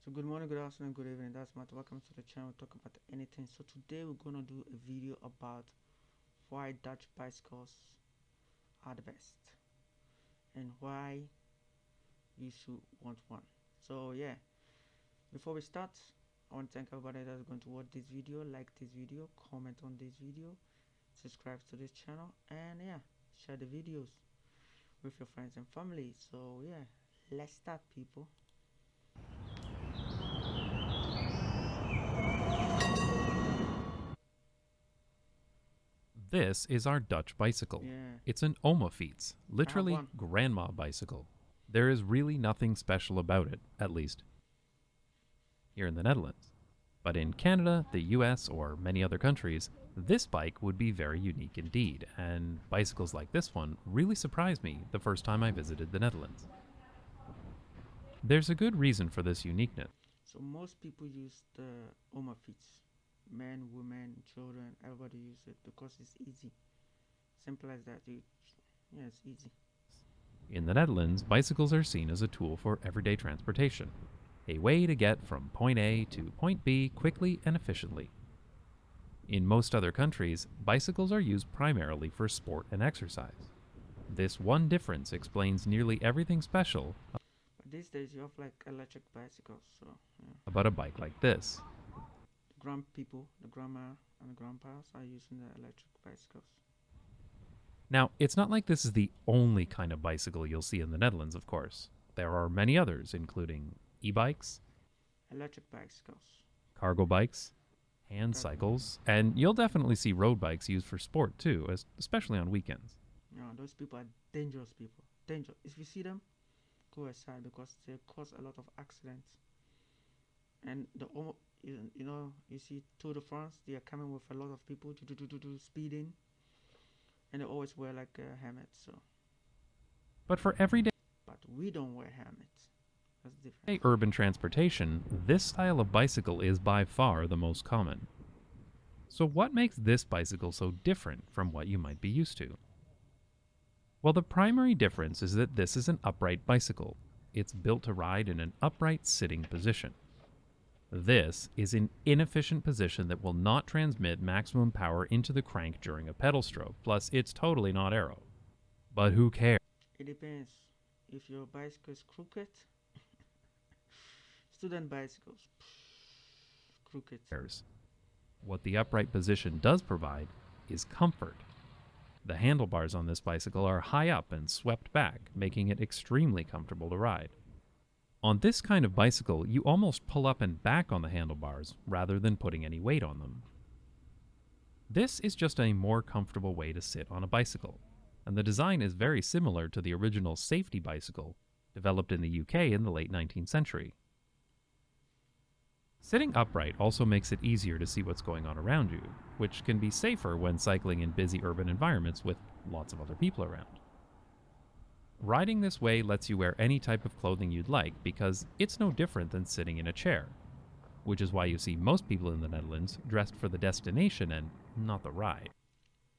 So good morning, good afternoon, good evening. That's Matt. Welcome to the channel. Talk about anything. So today we're gonna do a video about why Dutch bicycles are the best and why you should want one. So yeah, before we start, I want to thank everybody that's going to watch this video, like this video, comment on this video, subscribe to this channel, and yeah, share the videos with your friends and family. So yeah, let's start, people. This is our Dutch bicycle. Yeah, It's an Oma-fiets, I have literally one. grandma bicycle. There is really nothing special about it, at least here in the Netherlands. But in Canada, the US, or many other countries, this bike would be very unique indeed, and bicycles like this one really surprised me the first time I visited the Netherlands. There's a good reason for this uniqueness. So most people use the Oma feet. Men, women, children, everybody use it because it's easy. Simple as that. Yeah, it's easy. In the Netherlands, bicycles are seen as a tool for everyday transportation, a way to get from point A to point B quickly and efficiently. In most other countries, bicycles are used primarily for sport and exercise. This one difference explains nearly everything special But these days you have like electric bicycles. So yeah, about a bike like this. the grand people, the grandma and the grandpas are using the electric bicycles. Now, it's not like this is the only kind of bicycle you'll see in the Netherlands, of course. There are many others, including e-bikes, Electric bicycles. cargo bikes, hand cycles, and you'll definitely see road bikes used for sport too, especially on weekends. You know, those people are dangerous people. Dangerous. If you see them, go aside because they cause a lot of accidents. And you see Tour de France, they are coming with a lot of people to speeding, and they always wear like a helmet. So, But for everyday but we don't wear helmets. That's different. urban transportation, this style of bicycle is by far the most common. So what makes this bicycle so different from what you might be used to? Well, the primary difference is that this is an upright bicycle. It's built to ride in an upright sitting position. This is an inefficient position that will not transmit maximum power into the crank during a pedal stroke, plus it's totally not aero. But who cares? It depends. If your bicycle is crooked, student bicycles, crooked. What the upright position does provide is comfort. The handlebars on this bicycle are high up and swept back, making it extremely comfortable to ride. On this kind of bicycle, you almost pull up and back on the handlebars rather than putting any weight on them. This is just a more comfortable way to sit on a bicycle, and the design is very similar to the original safety bicycle developed in the UK in the late 19th century. Sitting upright also makes it easier to see what's going on around you, which can be safer when cycling in busy urban environments with lots of other people around. Riding this way lets you wear any type of clothing you'd like because it's no different than sitting in a chair, which is why you see most people in the Netherlands dressed for the destination and not the ride.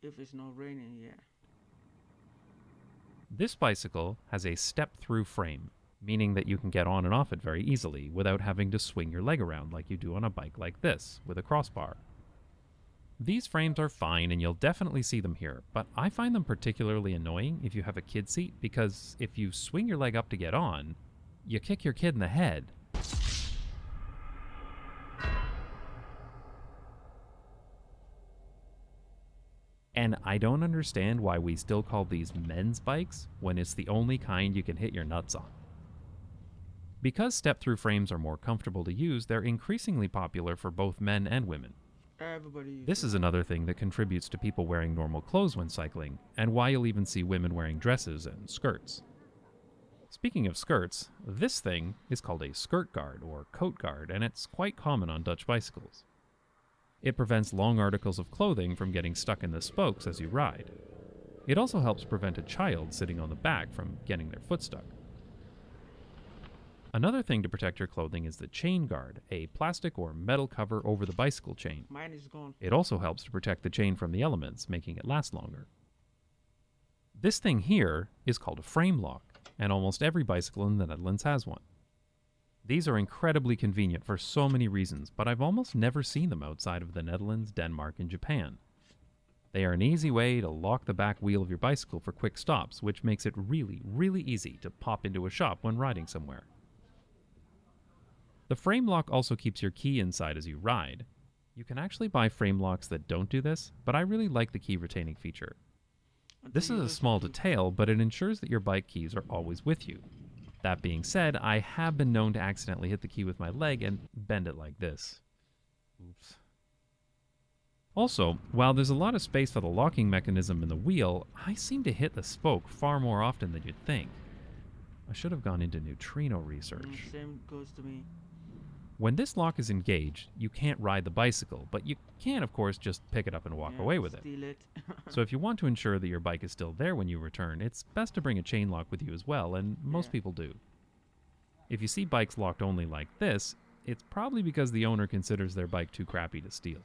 If it's not raining, yeah. This bicycle has a step-through frame, meaning that you can get on and off it very easily without having to swing your leg around like you do on a bike like this with a crossbar. These frames are fine and you'll definitely see them here, but I find them particularly annoying if you have a kid seat because if you swing your leg up to get on, you kick your kid in the head. And I don't understand why we still call these men's bikes when it's the only kind you can hit your nuts on. Because step-through frames are more comfortable to use, they're increasingly popular for both men and women. Everybody uses This is another thing that contributes to people wearing normal clothes when cycling, and why you'll even see women wearing dresses and skirts. Speaking of skirts, this thing is called a skirt guard or coat guard, and it's quite common on Dutch bicycles. It prevents long articles of clothing from getting stuck in the spokes as you ride. It also helps prevent a child sitting on the back from getting their foot stuck. Another thing to protect your clothing is the chain guard, a plastic or metal cover over the bicycle chain. Mine is gone. It also helps to protect the chain from the elements, making it last longer. This thing here is called a frame lock, and almost every bicycle in the Netherlands has one. These are incredibly convenient for so many reasons, but I've almost never seen them outside of the Netherlands, Denmark, and Japan. They are an easy way to lock the back wheel of your bicycle for quick stops, which makes it really, really easy to pop into a shop when riding somewhere. The frame lock also keeps your key inside as you ride. You can actually buy frame locks that don't do this, but I really like the key retaining feature. This is a small detail, but it ensures that your bike keys are always with you. That being said, I have been known to accidentally hit the key with my leg and bend it like this. Oops. Also, while there's a lot of space for the locking mechanism in the wheel, I seem to hit the spoke far more often than you'd think. I should have gone into neutrino research. Same goes to me. When this lock is engaged, you can't ride the bicycle, but you can, of course, just pick it up and walk away with it. Steal it. So if you want to ensure that your bike is still there when you return, it's best to bring a chain lock with you as well, and most people do. If you see bikes locked only like this, it's probably because the owner considers their bike too crappy to steal.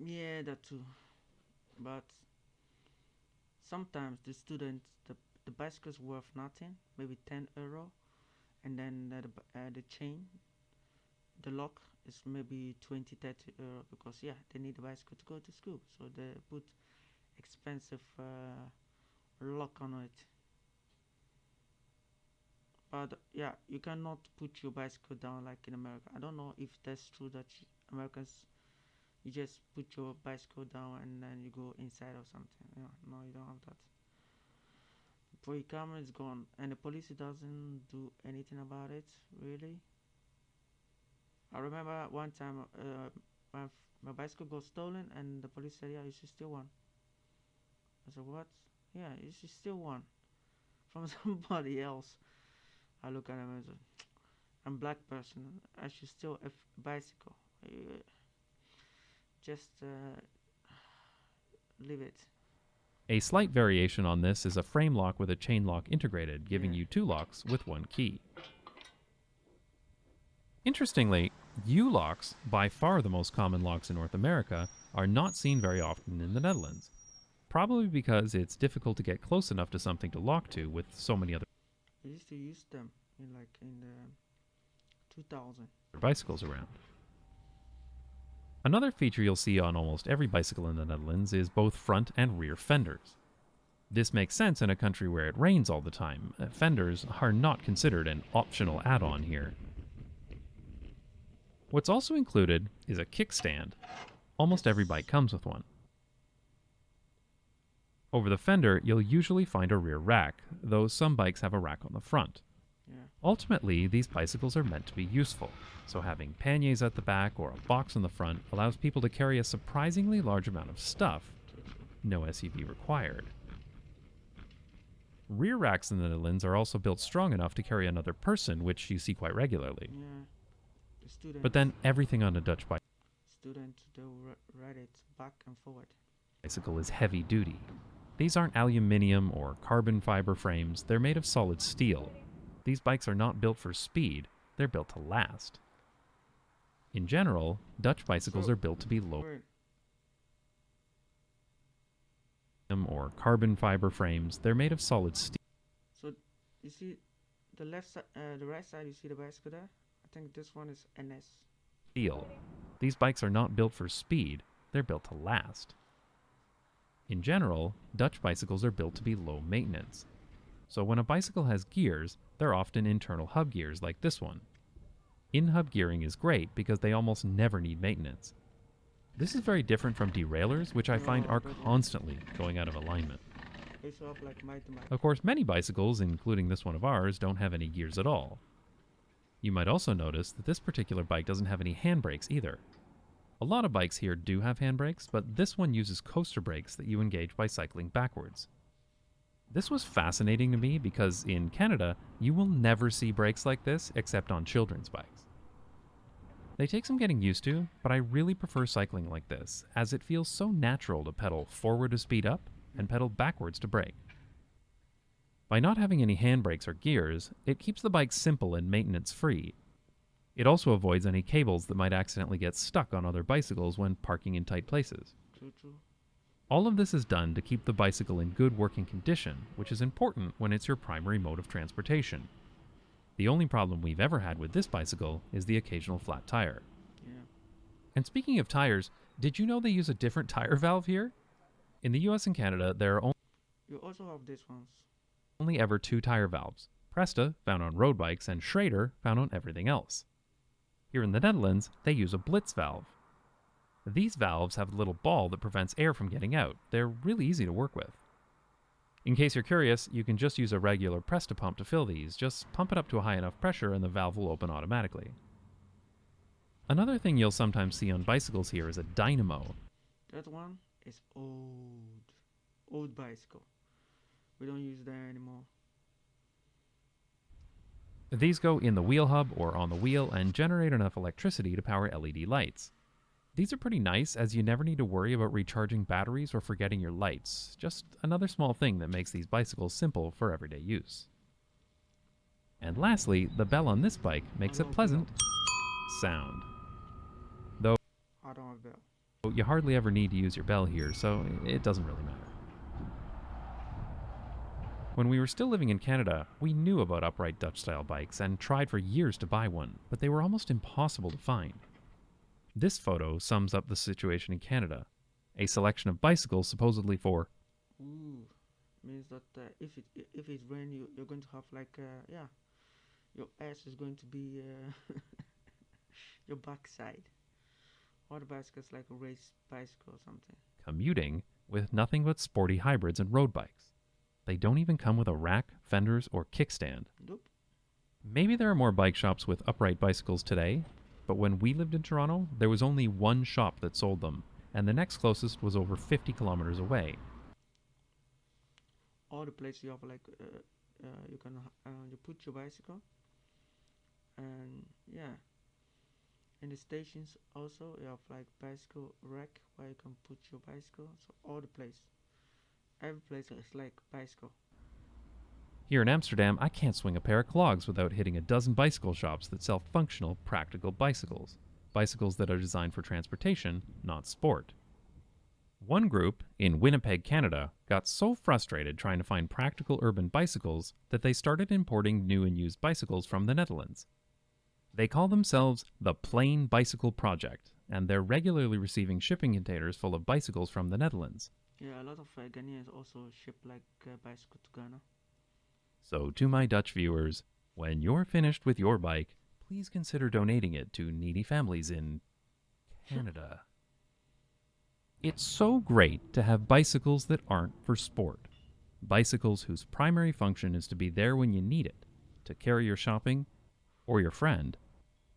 Yeah, that too. But sometimes the bicycle's worth nothing, maybe €10, and then the chain, the lock is maybe 20-30 € because they need the bicycle to go to school, so they put expensive lock on it. But you cannot put your bicycle down like in America. I don't know if that's true that Americans, you just put your bicycle down and then you go inside or something. No, you don't have that. Before your camera is gone, and the police doesn't do anything about it, really. I remember one time my bicycle got stolen, and the police said, "Yeah, you should steal one." I said, "What?" "Yeah, you should steal one from somebody else." I look at him and said, "I'm a black person. I should steal a bicycle. Just leave it." A slight variation on this is a frame lock with a chain lock integrated, giving you 2 locks with 1 key. Interestingly, U-locks, by far the most common locks in North America, are not seen very often in the Netherlands. Probably because it's difficult to get close enough to something to lock to with so many other I used to use them in the 2000. bicycles around. Another feature you'll see on almost every bicycle in the Netherlands is both front and rear fenders. This makes sense in a country where it rains all the time. Fenders are not considered an optional add-on here. What's also included is a kickstand. Almost every bike comes with one. Over the fender, you'll usually find a rear rack, though some bikes have a rack on the front. Ultimately, these bicycles are meant to be useful, so having panniers at the back or a box on the front allows people to carry a surprisingly large amount of stuff. No SUV required. Rear racks in the Netherlands are also built strong enough to carry another person, which you see quite regularly. But then everything on a Dutch they'll ride it back and forward. bicycle is heavy duty. These aren't aluminium or carbon fiber frames, they're made of solid steel. These bikes are not built for speed, they're built to last. In general, Dutch bicycles are built to be low or carbon fiber frames, they're made of solid steel. So you see the right side, you see the bicycle there? I think this one is NS. These bikes are not built for speed, they're built to last. In general, Dutch bicycles are built to be low maintenance. So when a bicycle has gears, they're often internal hub gears like this one. In-hub gearing is great because they almost never need maintenance. This is very different from deraillers, which I find are constantly going out of alignment. Of course, many bicycles, including this one of ours, don't have any gears at all. You might also notice that this particular bike doesn't have any handbrakes either. A lot of bikes here do have handbrakes, but this one uses coaster brakes that you engage by cycling backwards. This was fascinating to me because in Canada, you will never see brakes like this except on children's bikes. They take some getting used to, but I really prefer cycling like this, as it feels so natural to pedal forward to speed up and pedal backwards to brake. By not having any handbrakes or gears, it keeps the bike simple and maintenance-free. It also avoids any cables that might accidentally get stuck on other bicycles when parking in tight places. True. All of this is done to keep the bicycle in good working condition, which is important when it's your primary mode of transportation. The only problem we've ever had with this bicycle is the occasional flat tire. Yeah. And speaking of tires, did you know they use a different tire valve here? In the US and Canada, there are You also have these ones. only ever two tire valves. Presta, found on road bikes, and Schrader, found on everything else. Here in the Netherlands, they use a Blitz valve. These valves have a little ball that prevents air from getting out. They're really easy to work with. In case you're curious, you can just use a regular Presta pump to fill these. Just pump it up to a high enough pressure and the valve will open automatically. Another thing you'll sometimes see on bicycles here is a dynamo. That one is old bicycle. We don't use that anymore. These go in the wheel hub or on the wheel and generate enough electricity to power LED lights. These are pretty nice as you never need to worry about recharging batteries or forgetting your lights. Just another small thing that makes these bicycles simple for everyday use. And lastly, the bell on this bike makes a pleasant sound. Though I don't have a bell. you hardly ever need to use your bell here, so it doesn't really matter. When we were still living in Canada, we knew about upright Dutch-style bikes and tried for years to buy one, but they were almost impossible to find. This photo sums up the situation in Canada. A selection of bicycles supposedly for Means that if it rain, you're going to have like your ass is going to be your backside. Or the bicycles like a race bicycle or something. commuting with nothing but sporty hybrids and road bikes. They don't even come with a rack, fenders, or kickstand. Nope. Maybe there are more bike shops with upright bicycles today, but when we lived in Toronto, there was only one shop that sold them, and the next closest was over 50 kilometers away. All the places you have like you can you put your bicycle, and yeah, in the stations also you have like bicycle rack where you can put your bicycle. So all the place, every place is like bicycle. Here in Amsterdam, I can't swing a pair of clogs without hitting a dozen bicycle shops that sell functional, practical bicycles. Bicycles that are designed for transportation, not sport. One group, in Winnipeg, Canada, got so frustrated trying to find practical urban bicycles that they started importing new and used bicycles from the Netherlands. They call themselves the Plain Bicycle Project, and they're regularly receiving shipping containers full of bicycles from the Netherlands. Yeah, a lot of Ghanaians also ship like bicycle to Ghana. So to my Dutch viewers, when you're finished with your bike, please consider donating it to needy families in Canada. It's so great to have bicycles that aren't for sport. Bicycles whose primary function is to be there when you need it, to carry your shopping or your friend,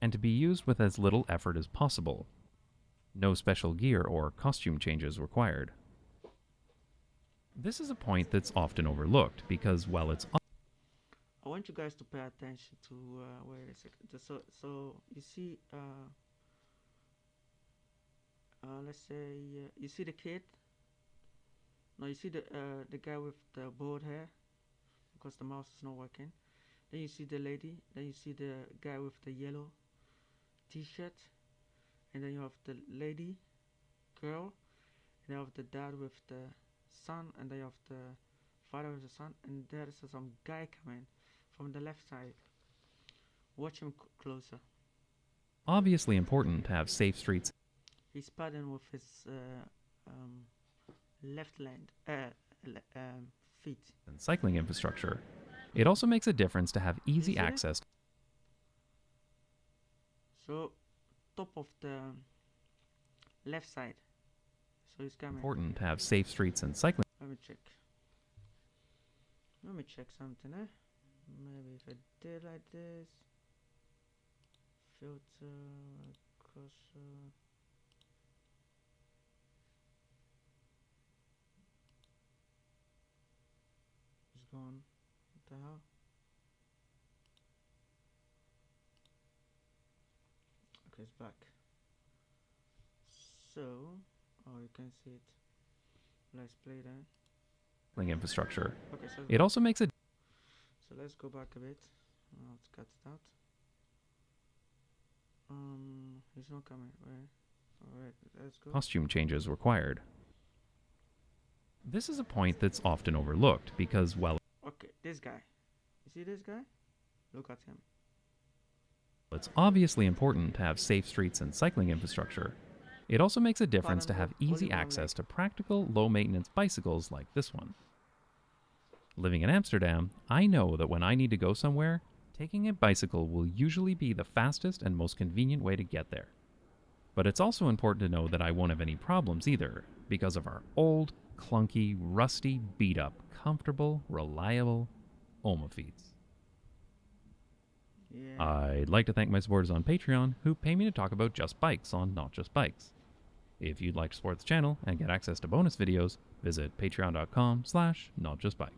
and to be used with as little effort as possible. No special gear or costume changes required. This is a point that's often overlooked because while it's I want you guys to pay attention to wait a second. So you see let's say you see the kid. No, you see the guy with the bald hair because the mouse is not working. Then you see the lady. Then you see the guy with the yellow T-shirt, and then you have the lady, girl, and you have the dad with the son, and then you have the father with the son, and there's some guy coming from the left side. Watch him closer. obviously important to have safe streets He's padding with his left feet. and cycling infrastructure, it also makes a difference to have easy see it? access. So, top of the left side. So he's coming. Important to have safe streets and cycling Let me check. Let me check something, eh? Maybe if I did like this. Filter, cursor. It's gone. What the hell? Okay, it's back. So, oh, you can see it. Let's play that. infrastructure. Okay, so It also makes a so let's go back a bit. Let's cut it out. He's not coming, right? Alright, let's go. costume changes required. This is a point that's often overlooked because while Okay, this guy. You see this guy? Look at him. It's obviously important to have safe streets and cycling infrastructure. It also makes a difference Pardon, to bro. have Only easy one leg. access to practical, low maintenance bicycles like this one. Living in Amsterdam, I know that when I need to go somewhere, taking a bicycle will usually be the fastest and most convenient way to get there. But it's also important to know that I won't have any problems either, because of our old, clunky, rusty, beat up, comfortable, reliable Omafeeds. Yeah. I'd like to thank my supporters on Patreon who pay me to talk about just bikes on Not Just Bikes. If you'd like to support the channel and get access to bonus videos, visit patreon.com/notjustbikes.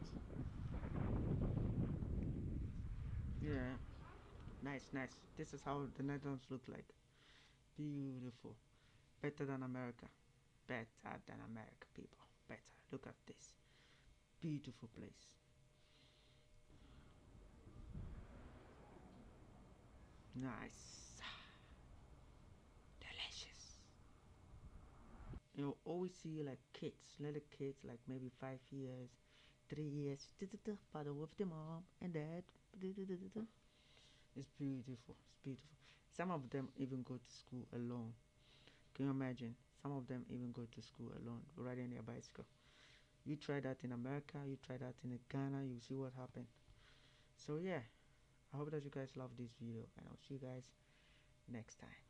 Yeah. Nice, nice. This is how the Netherlands look like. Beautiful. Better than America. Better than America, people. Better. Look at this. Beautiful place. Nice. Delicious. You always see like kids, little kids, like maybe 5 years, 3 years, paddle with the mom and dad. It's beautiful. It's beautiful. Some of them even go to school alone. Can you imagine? Some of them even go to school alone, riding their bicycle. You try that in America, you try that in Ghana, you see what happened. So yeah, I hope that you guys love this video, and I'll see you guys next time.